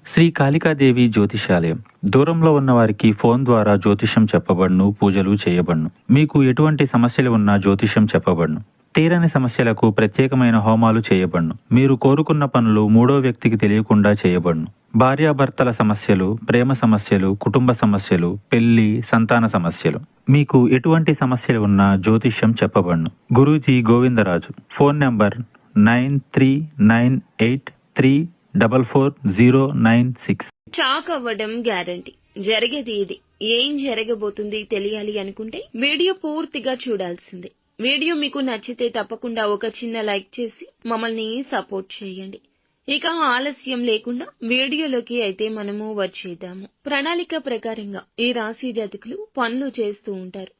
శ్రీ కాళికాదేవి జ్యోతిషాలయం. దూరంలో ఉన్న వారికి ఫోన్ ద్వారా జ్యోతిష్యం చెప్పబడును, పూజలు చేయబడును. మీకు ఎటువంటి సమస్యలు ఉన్నా జ్యోతిష్యం చెప్పబడును. తీరని సమస్యలకు ప్రత్యేకమైన హోమాలు చేయబడును. మీరు కోరుకున్న పనులు మూడో వ్యక్తికి తెలియకుండా చేయబడును. భార్యాభర్తల సమస్యలు, ప్రేమ సమస్యలు, కుటుంబ సమస్యలు, పెళ్లి, సంతాన సమస్యలు, మీకు ఎటువంటి సమస్యలు ఉన్నా జ్యోతిష్యం చెప్పబడును. Guruji Govindaraju. Phone number 9398344096. Shock అవ్వడం గ్యారంటీ. జరిగేది ఇది. ఏం జరగబోతుంది తెలియాలి అనుకుంటే వీడియో పూర్తిగా చూడాల్సిందే. వీడియో మీకు నచ్చితే తప్పకుండా ఒక చిన్న లైక్ చేసి మమ్మల్ని సపోర్ట్ చేయండి. ఇక ఆలస్యం లేకుండా వీడియోలోకి అయితే మనము వచ్చేద్దాము. ప్రణాళిక ప్రకారంగా ఈ రాశి జాతకులు పనులు చేస్తూ ఉంటారు.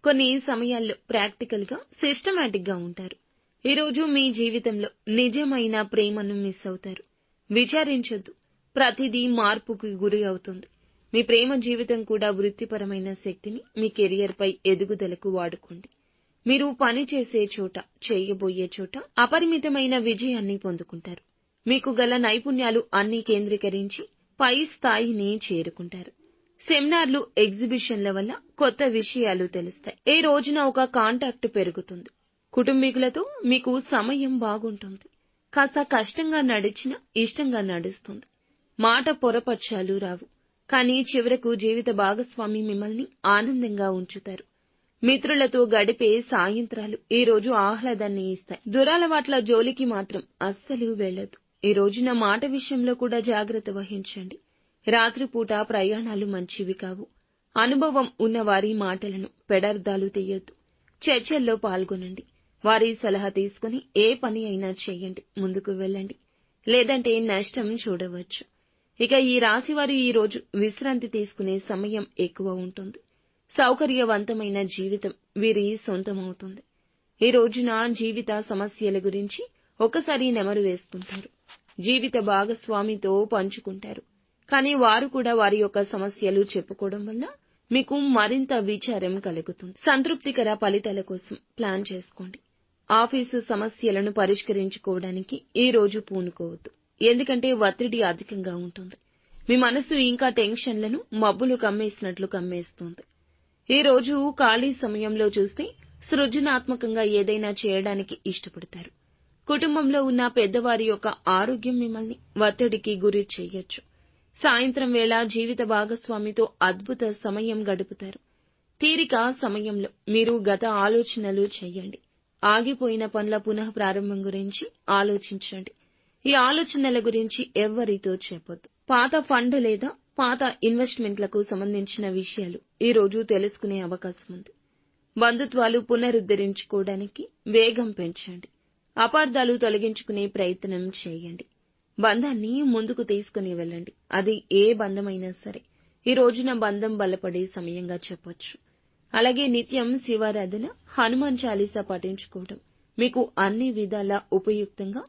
కొన్ని సమయాల్లో ప్రాక్టికల్ గా, సిస్టమాటిక్ గా ఉంటారు. ఈ రోజు మీ జీవితంలో నిజమైన ప్రేమను మిస్ అవుతారు. విచారించొద్దు, ప్రతిదీ మార్పుకు గురి అవుతుంది. మీ ప్రేమ జీవితం కూడా వృత్తిపరమైన శక్తిని మీ కెరియర్ పై ఎదుగుదలకు వాడుకోండి. మీరు పని చేసే చోట, చేయబోయే చోట అపరిమితమైన విజయాన్ని పొందుకుంటారు. మీకు గల నైపుణ్యాలు అన్ని కేంద్రీకరించి పై స్థాయిని చేరుకుంటారు. సెమినార్లు, ఎగ్జిబిషన్ల వల్ల కొత్త విషయాలు తెలుస్తాయి. ఈ రోజున ఒక కాంటాక్ట్ పెరుగుతుంది. కుటుంబీకులతో మీకు సమయం బాగుంటుంది. కాస్త కష్టంగా నడిచినా ఇష్టంగా నడుస్తుంది. మాట పొరపచ్చాలు రావు. కానీ చివరకు జీవిత భాగస్వామి మిమ్మల్ని ఆనందంగా ఉంచుతారు. మిత్రులతో గడిపే సాయంత్రాలు ఈ రోజు ఆహ్లాదాన్ని ఇస్తాయి. దురలవాట్ల జోలికి మాత్రం అస్సలు వెళ్ళొద్దు. ఈ రోజున మాట విషయంలో కూడా జాగ్రత్త వహించండి. రాత్రిపూట ప్రయాణాలు మంచివి కావు. అనుభవం ఉన్న వారి మాటలను పెడర్థాలు తీయొద్దు. చర్చల్లో పాల్గొనండి. వారి సలహా తీసుకుని ఏ పని అయినా చేయండి. ముందుకు వెళ్ళండి. లేదంటే నష్టం చూడవచ్చు. ఇక ఈ రాశివారు ఈ రోజు విశ్రాంతి తీసుకునే సమయం ఎక్కువ ఉంటుంది. సౌకర్యవంతమైన జీవితం వీరి సొంతమవుతుంది. ఈ రోజున జీవిత సమస్యల గురించి ఒకసారి నెమరు వేసుకుంటారు. జీవిత భాగస్వామితో పంచుకుంటారు. కానీ వారు కూడా వారి యొక్క సమస్యలు చెప్పుకోవడం వల్ల మీకు మరింత విచారం కలుగుతుంది. సంతృప్తికర ఫలితాల కోసం ప్లాన్ చేసుకోండి. ఆఫీసు సమస్యలను పరిష్కరించుకోవడానికి ఈ రోజు పూనుకోవద్దు. ఎందుకంటే ఒత్తిడి అధికంగా ఉంటుంది. మీ మనసు ఇంకా టెన్షన్లను మబ్బులు కమ్మేసినట్లు కమ్మేస్తుంది. ఈ రోజు ఖాళీ సమయంలో చూస్తే సృజనాత్మకంగా ఏదైనా చేయడానికి ఇష్టపడతారు. కుటుంబంలో ఉన్న పెద్దవారి యొక్క ఆరోగ్యం మిమ్మల్ని ఒత్తిడికి గురి చేయొచ్చు. సాయంత్రం వేళ జీవిత భాగస్వామితో అద్భుత సమయం గడుపుతారు. తీరిక సమయంలో మీరు గత ఆలోచనలు చేయండి. ఆగిపోయిన పనుల పునః ప్రారంభం గురించి ఆలోచించండి. ఈ ఆలోచనల గురించి ఎవ్వరితో చెప్పొద్దు. పాత ఫండ్ లేదా పాత ఇన్వెస్ట్మెంట్లకు సంబంధించిన విషయాలు ఈ రోజు తెలుసుకునే అవకాశం ఉంది. బంధుత్వాలు పునరుద్ధరించుకోవడానికి వేగం పెంచండి. అపార్థాలు తొలగించుకునే ప్రయత్నం చేయండి. బంధాన్ని ముందుకు తీసుకుని వెళ్ళండి. అది ఏ బంధమైనా సరే ఈ రోజున బంధం బలపడే సమయంగా చెప్పొచ్చు. అలాగే నిత్యం శివారాధన, హనుమాన్ చాలీసా పఠించుకోవడం మీకు అన్ని విధాలా ఉపయుక్తంగా